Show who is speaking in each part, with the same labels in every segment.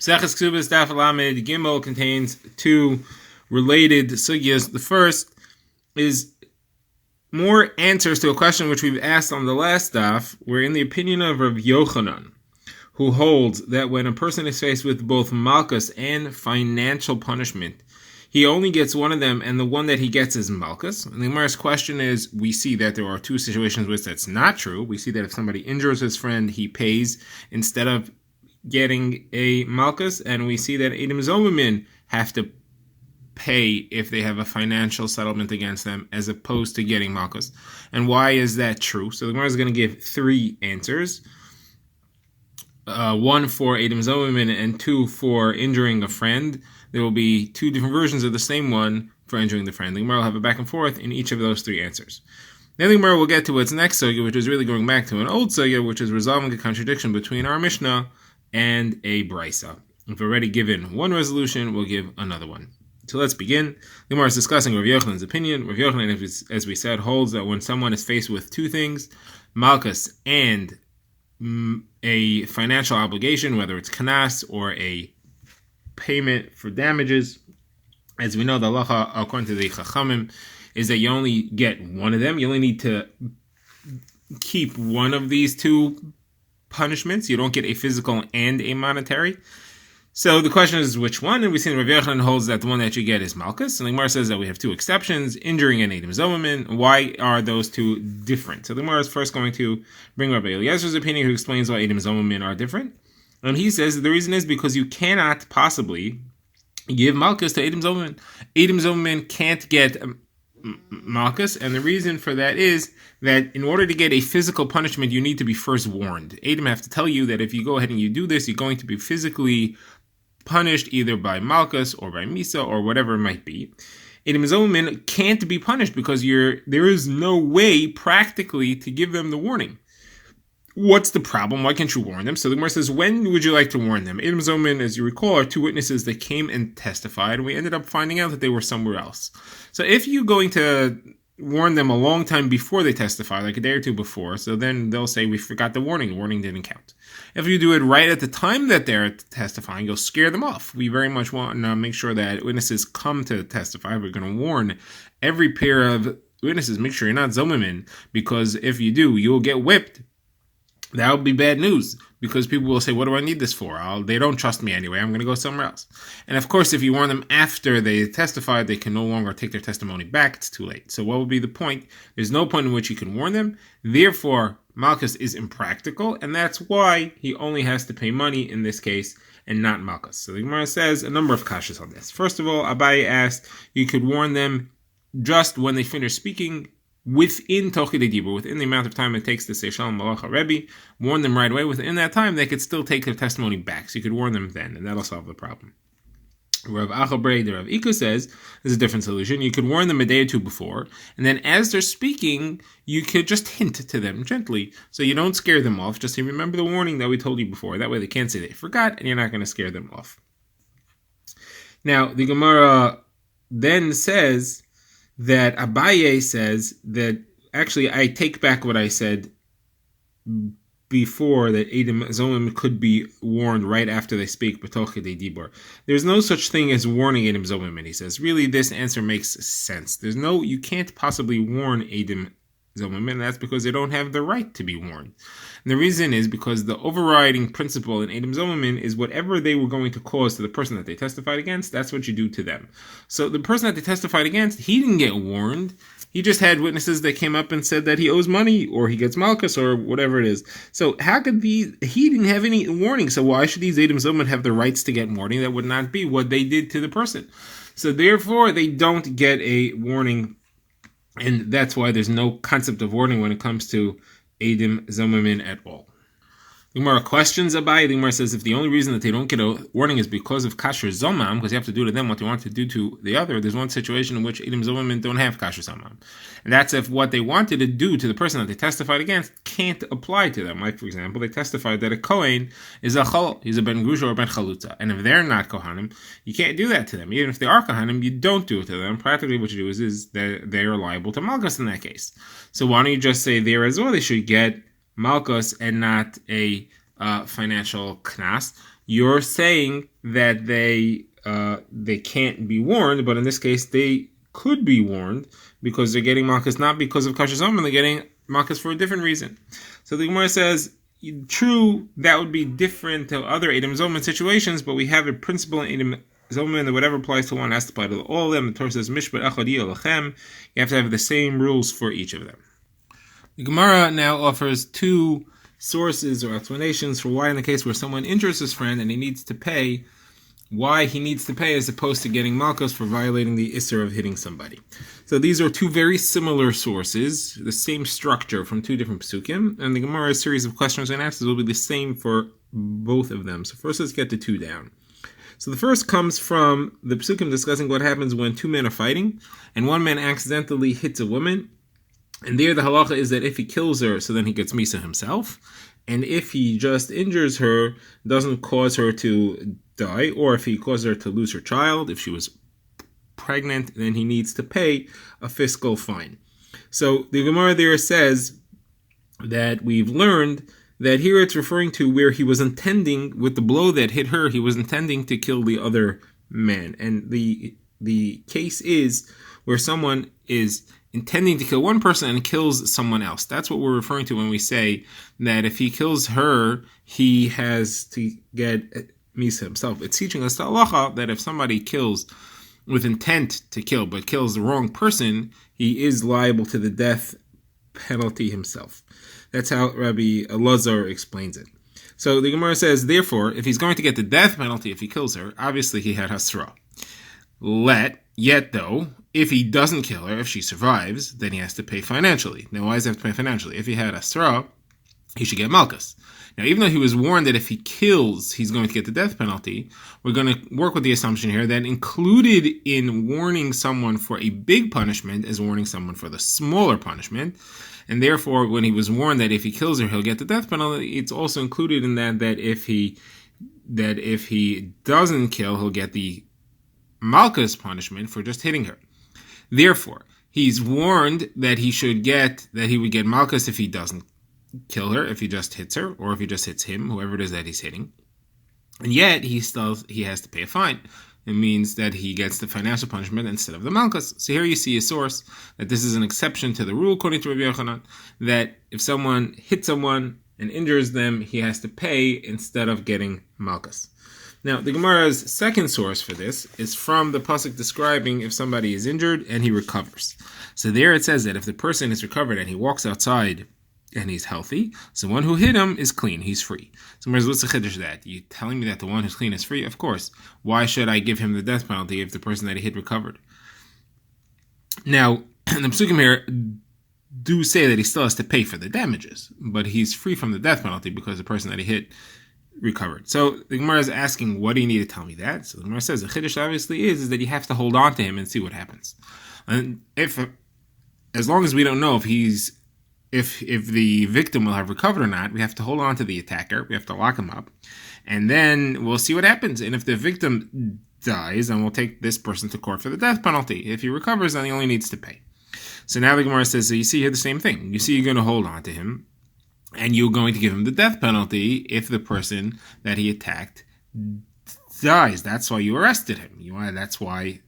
Speaker 1: Kesubos Daf Lamed Gimel contains two related sugyas. The first is more answers to a question which we've asked on the last daf, where in the opinion of Rav Yochanan, who holds that when a person is faced with both malchus and financial punishment, he only gets one of them, and the one that he gets is malchus. And the Gemara's question is, we see that there are two situations which that's not true. We see that if somebody injures his friend, he pays instead of getting a malchus, and we see that Edom Zomamin have to pay if they have a financial settlement against them as opposed to getting malchus. And why is that true? So the Gemara is going to give three answers. One for Edom Zomamin and two for injuring a friend. There will be two different versions of the same one for injuring the friend. The Gemara will have a back and forth in each of those three answers. Then the Gemara will get to its next sugya, which is really going back to an old sugya, which is resolving a contradiction between our Mishnah and a brisa. If we've already given one resolution, we'll give another one. So let's begin. The Gemara is discussing Rav Yochanan's opinion. Rav Yochanan, as we said, holds that when someone is faced with two things, malchus and a financial obligation, whether it's kanas or a payment for damages, as we know, the halacha according to the Chachamim is that you only get one of them. You only need to keep one of these two punishments. You don't get a physical and a monetary. So the question is which one, and we see Rav Yochanan holds that the one that you get is malchus, and the Gemara says that we have two exceptions, injuring and Edom Zomamin. Why are those two different? So the Gemara is first going to bring Rabbi Eliezer's opinion, who explains why Edom Zomamin are different, and he says that the reason is because you cannot possibly give malchus to Edom Zomamin. Edom Zomamin can't get malchus, and the reason for that is that in order to get a physical punishment, you need to be first warned. Edom have to tell you that if you go ahead and you do this, you're going to be physically punished either by malchus or by misa or whatever it might be. Edom Zomamin can't be punished because there is no way practically to give them the warning. What's the problem? Why can't you warn them? So the Gemara says, when would you like to warn them? Edom Zomamin, as you recall, are two witnesses that came and testified, and we ended up finding out that they were somewhere else. So if you're going to warn them a long time before they testify, like a day or two before, so then they'll say, we forgot the warning didn't count. If you do it right at the time that they're testifying, you'll scare them off. We very much want to make sure that witnesses come to testify. We're going to warn every pair of witnesses, make sure you're not Zomamin, because if you do, you'll get whipped. That would be bad news, because people will say, what do I need this for? They don't trust me anyway. I'm going to go somewhere else. And of course, if you warn them after they testified, they can no longer take their testimony back. It's too late. So what would be the point? There's no point in which you can warn them. Therefore, malchus is impractical, and that's why he only has to pay money in this case and not malchus. So the Gemara says a number of kashas on this. First of all, Abaye asked, you could warn them just when they finish speaking, within Tochidei Dibur, within the amount of time it takes to say Shalom Malacha Rebbe, warn them right away. Within that time, they could still take their testimony back. So you could warn them then, and that'll solve the problem. Rav Achabrei, the Rav Ika says, there's a different solution. You could warn them a day or two before, and then as they're speaking, you could just hint to them gently, so you don't scare them off. Just say, remember the warning that we told you before. That way they can't say they forgot, and you're not going to scare them off. Now, the Gemara then says that Abaye says that, actually, I take back what I said before, that Edom Zomamin could be warned right after they speak B'tochidei Dibur. There's no such thing as warning Edom Zomamin, he says. Really, this answer makes sense. You can't possibly warn Edom Zomamin, and that's because they don't have the right to be warned. And the reason is because the overriding principle in Edom Zomamin is whatever they were going to cause to the person that they testified against, that's what you do to them. So the person that they testified against, he didn't get warned. He just had witnesses that came up and said that he owes money, or he gets malchus, or whatever it is. So how could he didn't have any warning, so why should these Edom Zomamin have the rights to get warning? That would not be what they did to the person. So therefore, they don't get a warning, and that's why there's no concept of warning when it comes to Edom Zomamin at all. The Gemara questions Abaye. The Gemara says if the only reason that they don't get a warning is because of kasher zomam, because you have to do to them what you want to do to the other, there's one situation in which Edom Zomamin don't have kasher zomam. And that's if what they wanted to do to the person that they testified against can't apply to them. Like, for example, they testified that a Kohen is a chol, he's a ben grusha or ben chalutza. And if they're not Kohanim, you can't do that to them. Even if they are Kohanim, you don't do it to them. Practically what you do is they're liable to malchus in that case. So why don't you just say there as well, they should get malchus and not a financial knas. you're saying that they can't be warned, but in this case they could be warned because they're getting malchus not because of kasher zomim, they're getting malchus for a different reason. So the Gemara says, true, that would be different to other Edom Zomim situations, but we have a principle in Edom Zomim that whatever applies to one has to apply to all of them. The Torah says, Mishpat Echad Lachem. You have to have the same rules for each of them. The Gemara now offers two sources or explanations for why in the case where someone injures his friend and he needs to pay, why he needs to pay as opposed to getting malchus for violating the isser of hitting somebody. So these are two very similar sources, the same structure from two different psukim, and the Gemara's series of questions and answers will be the same for both of them. So first let's get the two down. So the first comes from the psukim discussing what happens when two men are fighting and one man accidentally hits a woman, and there the halacha is that if he kills her, so then he gets misa himself, and if he just injures her, doesn't cause her to die, or if he causes her to lose her child, if she was pregnant, then he needs to pay a fiscal fine. So the Gemara there says that we've learned that here it's referring to where he was intending, with the blow that hit her, he was intending to kill the other man. And the case is where someone is intending to kill one person and kills someone else. That's what we're referring to when we say that if he kills her, he has to get misa himself. It's teaching us the halacha that if somebody kills with intent to kill but kills the wrong person, he is liable to the death penalty himself. That's how Rabbi Elazar explains it. So the Gemara says, therefore, if he's going to get the death penalty if he kills her, obviously he had hasra. Yet though, if he doesn't kill her, if she survives, then he has to pay financially. Now, why does he have to pay financially? If he had asra, he should get malchus. Now, even though he was warned that if he kills, he's going to get the death penalty, we're going to work with the assumption here that included in warning someone for a big punishment is warning someone for the smaller punishment. And therefore, when he was warned that if he kills her, he'll get the death penalty, it's also included in that if he doesn't kill, he'll get the malchus punishment for just hitting her. Therefore, he's warned that he would get malchus if he doesn't kill her, if he just hits her, or if he just hits him, whoever it is that he's hitting. And yet, he has to pay a fine. It means that he gets the financial punishment instead of the malchus. So here you see a source that this is an exception to the rule, according to Rabbi Yochanan, that if someone hits someone and injures them, he has to pay instead of getting malchus. Now, the Gemara's second source for this is from the pasuk describing if somebody is injured and he recovers. So there it says that if the person is recovered and he walks outside and he's healthy, so the one who hit him is clean, he's free. So what's the chiddush that? You telling me that the one who's clean is free? Of course. Why should I give him the death penalty if the person that he hit recovered? Now, the psukim here do say that he still has to pay for the damages, but he's free from the death penalty because the person that he hit recovered. So the Gemara is asking, what do you need to tell me that? So the Gemara says the chiddush obviously is that you have to hold on to him and see what happens. And as long as we don't know if the victim will have recovered or not, we have to hold on to the attacker. We have to lock him up, and then we'll see what happens. And if the victim dies, then we'll take this person to court for the death penalty. If he recovers, then he only needs to pay. So now the Gemara says, so you see here the same thing. You see you're going to hold on to him, and you're going to give him the death penalty if the person that he attacked dies. That's why you arrested him. That's why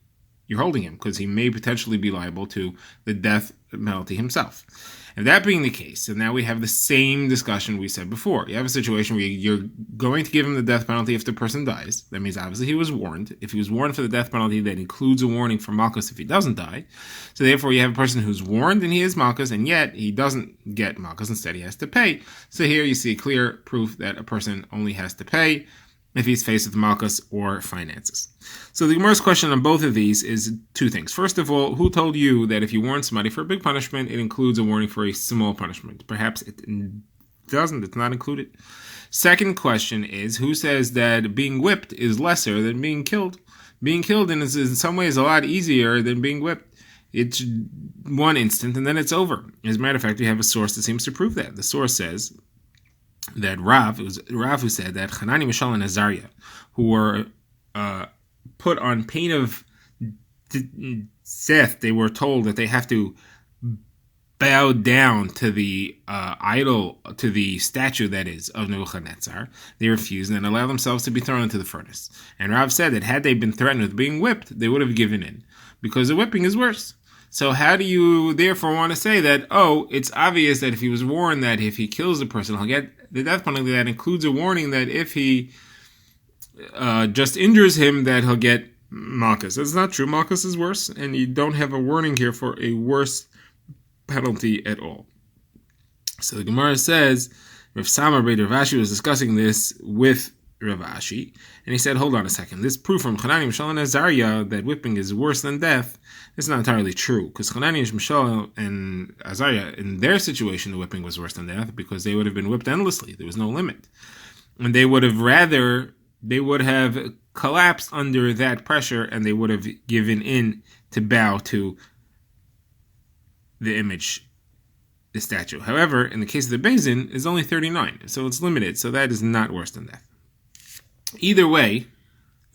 Speaker 1: you're holding him, because he may potentially be liable to the death penalty himself. And that being the case, and now we have the same discussion we said before. You have a situation where you're going to give him the death penalty if the person dies. That means obviously he was warned. If he was warned for the death penalty, that includes a warning for malchus if he doesn't die. So therefore you have a person who's warned and he is malchus, and yet he doesn't get malchus. Instead he has to pay. So here you see clear proof that a person only has to pay if he's faced with malchus or finances. So the Gemara's question on both of these is two things. First of all, who told you that if you warn somebody for a big punishment, it includes a warning for a small punishment? Perhaps it doesn't, it's not included. Second question is, who says that being whipped is lesser than being killed? Being killed is in some ways a lot easier than being whipped. It's one instant and then it's over. As a matter of fact, we have a source that seems to prove that. The source says that it was Rav who said that Hanani, Mishael, and Azariah, who were put on pain of death, they were told that they have to bowed down to the idol, to the statue that is of Nebuchadnezzar, they refused and allowed themselves to be thrown into the furnace. And Rav said that had they been threatened with being whipped, they would have given in, because the whipping is worse. So how do you therefore want to say that, it's obvious that if he was warned that if he kills the person, he'll get the death penalty? That includes a warning that if he just injures him, that he'll get Malchus. That's not true. Malchus is worse, and you don't have a warning here for a worse penalty at all. So the Gemara says, Rav Samar Beit Rav Ashi was discussing this with Rav Ashi, and he said, hold on a second, this proof from Chanani, Mishal, and Azariah that whipping is worse than death is not entirely true, because Chanani, Mishal, and Azariah, in their situation, the whipping was worse than death, because they would have been whipped endlessly. There was no limit. And they would have collapsed under that pressure, and they would have given in to bow to the image, the statue. However, in the case of the Beis Din, it's only 39, so it's limited, so that is not worse than death. Either way,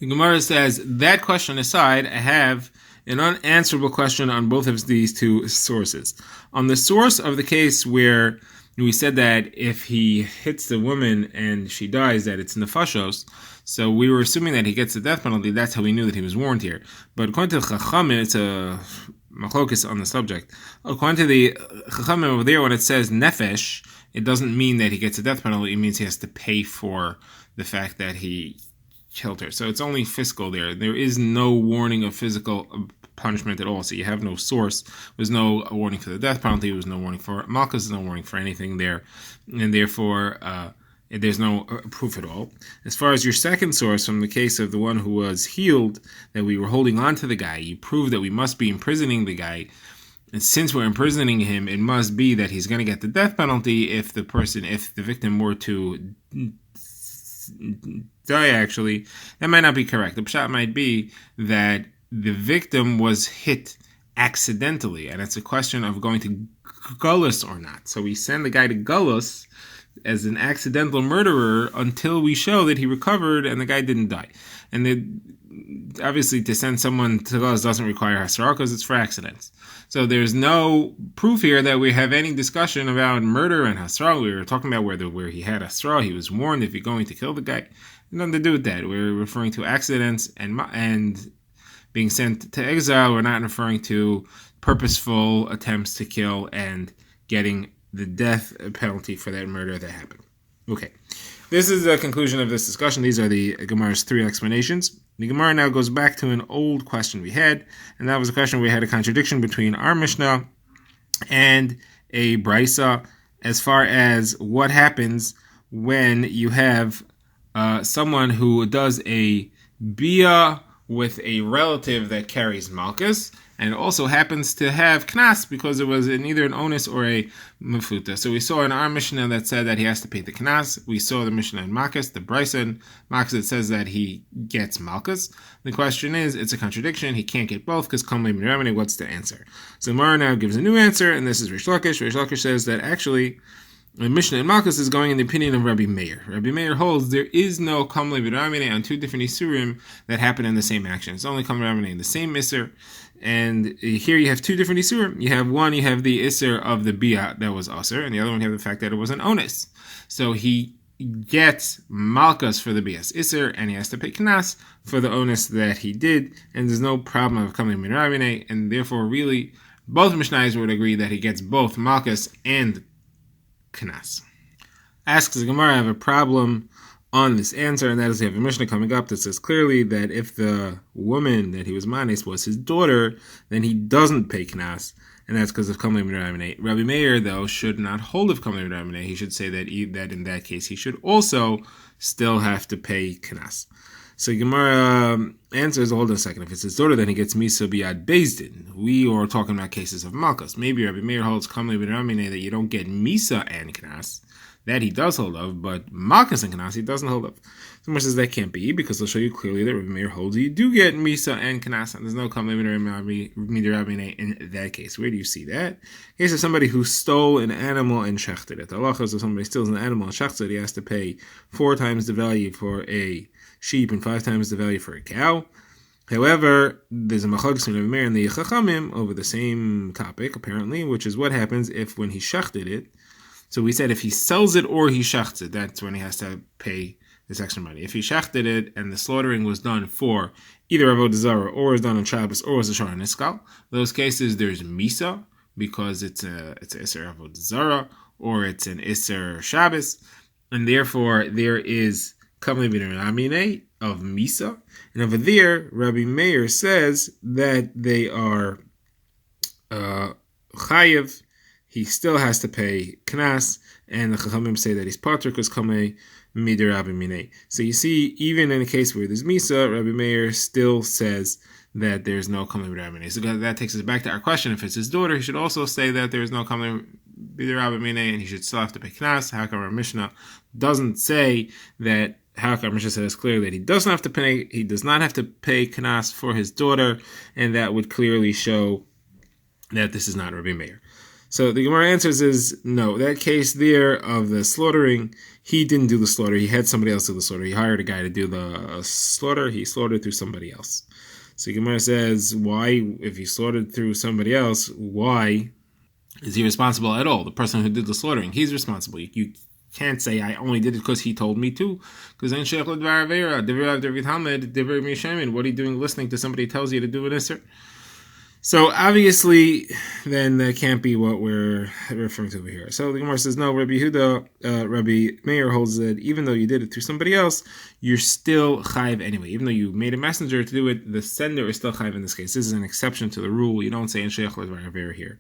Speaker 1: the Gemara says, that question aside, I have an unanswerable question on both of these two sources. On the source of the case where we said that if he hits the woman and she dies, that it's nefashos, so we were assuming that he gets the death penalty. That's how we knew that he was warned here. But according to the Chachamim, it's a machlokes on the subject. According to the Chachamim over there, when it says nefesh, it doesn't mean that he gets a death penalty. It means he has to pay for the fact that he killed her. So it's only fiscal there. There is no warning of physical punishment at all. So you have no source. There's no warning for the death penalty. There was no warning for Malchus. There's no warning for anything there. And therefore, there's no proof at all. As far as your second source, from the case of the one who was healed, that we were holding on to the guy, you prove that we must be imprisoning the guy. And since we're imprisoning him, it must be that he's going to get the death penalty if the victim were to die, actually. That might not be correct. The pshat might be that the victim was hit accidentally, and it's a question of going to Gullus or not. So we send the guy to Gullus as an accidental murderer until we show that he recovered and the guy didn't die. And obviously to send someone to Gullus doesn't require hasra because it's for accidents. So there's no proof here that we have any discussion about murder and hasra. We were talking about where he had hasra. He was warned if you're going to kill the guy. Nothing to do with that. We're referring to accidents and being sent to exile. We're not referring to purposeful attempts to kill and getting the death penalty for that murder that happened. Okay. This is the conclusion of this discussion. These are the Gemara's three explanations. The Gemara now goes back to an old question we had, and that was a question where we had a contradiction between our Mishnah and a Brisa as far as what happens when you have someone who does a bia with a relative that carries Malchus, and it also happens to have Knas because it was either an onus or a Mefuta. So we saw in our Mishnah that said that he has to pay the Knas. We saw the Mishnah in Malchus, the Brisa in Malchus, that says that he gets Malchus. The question is, it's a contradiction. He can't get both because Kamei B'Ramene, what's the answer? So Mara now gives a new answer, and this is Rish Lakish. Rish Lakish says that actually the Mishnah in Malchus is going in the opinion of Rabbi Meir. Rabbi Meir holds there is no Kamei B'Ramene on two different Isurim that happen in the same action. It's only Kamei B'Ramene in the same Isur. And here you have two different Isurim. You have the Isur of the Bia that was Asur, and the other one you have the fact that it was an onus. So he gets Malchus for the Bia's Isur, and he has to pay Knas for the onus that he did, and there's no problem of coming Minravine, and therefore really both Mishnayos would agree that he gets both Malchus and Knas. Asks the Gemara, I have a problem on this answer, and that is, we have a Mishnah coming up that says clearly that if the woman that he was manes was his daughter, then he doesn't pay Knas, and that's because of Kamei B'Ramene. Rabbi Meir, though, should not hold of Kamei B'Ramene. He should say that in that case he should also still have to pay Knas. So Gemara answers, hold on a second, if it's his daughter, then he gets Misa B'Yad Beis Din. We are talking about cases of Malchus. Maybe Rabbi Meir holds Kamei B'Ramene that you don't get Misa and Knas. That he does hold of, but Malchus and Knas he doesn't hold of. Someone says that can't be, because they'll show you clearly that Rabbi Meir holds you do get Misa and Knas, and there's no Kamei B'Ramene in that case. Where do you see that? In case of somebody who stole an animal and shechted it. The halacha is if somebody steals an animal and shechted it, he has to pay 4 times the value for a sheep and 5 times the value for a cow. However, there's a machlokes between Rabbi Meir and the Chachamim over the same topic, apparently, which is what happens if when he shachted it. So we said if he sells it or he shachts it, that's when he has to pay this extra money. If he shachted it and the slaughtering was done for either Avodah Zarah or was done on Shabbos or was a Shara Niskal, those cases there's Misa because it's Isser Avodah Zarah or it's an Isser Shabbos, and therefore there is Kamei B'Ramine of Misa. And over there, Rabbi Meir says that they are Chayev. He still has to pay Knas, and the Chachamim say that he's Pater because Kamei Midir Rabbi Minei. So you see, even in a case where there's Misa, Rabbi Meir still says that there's no Kamei Rabbi Minei. So that takes us back to our question. If it's his daughter, he should also say that there's no Kamei Midir Rabbi Minei, and he should still have to pay Knas. Hakar Mishnah doesn't say that. Hakar Mishnah says clearly that he doesn't have to pay. He does not have to pay Knas for his daughter, and that would clearly show that this is not Rabbi Meir. So the Gemara answers is no. That case there of the slaughtering, he didn't do the slaughter. He had somebody else do the slaughter. He hired a guy to do the slaughter. He slaughtered through somebody else. So the Gemara says, why, if he slaughtered through somebody else, why is he responsible at all? The person who did the slaughtering, he's responsible. You can't say, I only did it because he told me to. Because then what are you doing listening to somebody who tells you to do an Isser? So obviously, then that can't be what we're referring to over here. So the Gemara says, no, Rabbi Meir holds that even though you did it through somebody else, you're still chayiv anyway. Even though you made a messenger to do it, the sender is still chayiv in this case. This is an exception to the rule. You don't say in Sheikh L'Dvar here.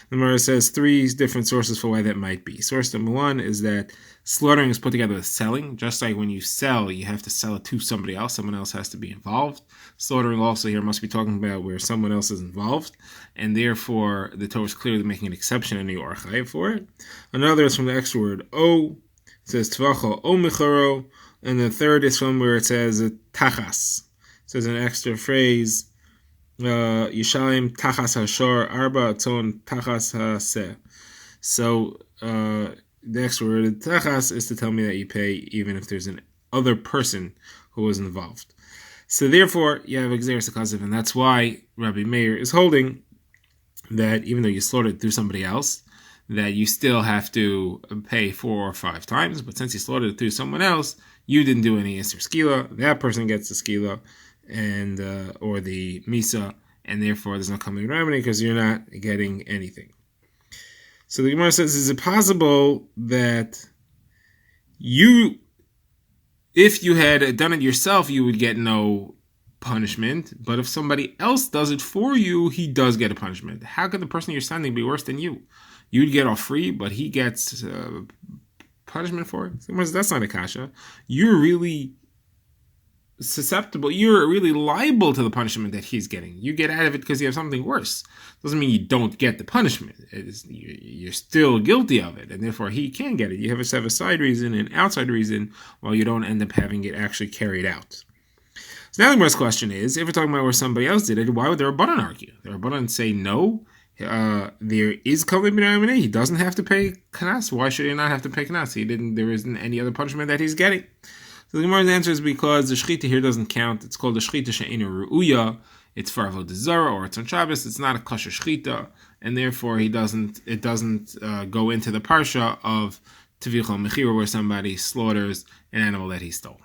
Speaker 1: The Gemara says three different sources for why that might be. Source number one is that slaughtering is put together with selling. Just like when you sell, you have to sell it to somebody else. Someone else has to be involved. Slaughtering also here must be talking about where someone else is involved, and therefore the Torah is clearly making an exception and you are chayiv for it. Another is from the extra word o. It says tvacho o micharo, and the third is from where it says tachas. It says an extra phrase, Yishalim tachas hashor arba atzon tachas haseh. So the extra word tachas is to tell me that you pay even if there's an other person who was involved. So therefore, you have Exeris Akaziv, and that's why Rabbi Meir is holding that even though you slaughtered through somebody else, that you still have to pay 4 or 5 times. But since you slaughtered it through someone else, you didn't do any Isser Skila. That person gets the Skila and or the Misa, and therefore there's no coming remedy because you're not getting anything. So the Gemara says, is it possible that if you had done it yourself, you would get no punishment, but if somebody else does it for you, he does get a punishment? How could the person you're sending be worse than you? You'd get off free, but he gets punishment for it? That's not a kasha. You're really susceptible. You're really liable to the punishment that he's getting. You get out of it because you have something worse. Doesn't mean you don't get the punishment. You're still guilty of it, and therefore he can get it. You have a side reason and outside reason, while you don't end up having it actually carried out. So now the first question is, if we're talking about where somebody else did it, why would the Rabbanan argue? The Rabbanan say no. There is Kavli B'nai. He doesn't have to pay Knas. Why should he not have to pay Knas? There isn't any other punishment that he's getting. So the Gemara's answer is because the shechita here doesn't count. It's called the shechita she'einu ru'uya. It's for avodah zarah or it's on Shabbos. It's not a kosher shechita, and therefore it doesn't go into the parsha of tevicha mechira where somebody slaughters an animal that he stole.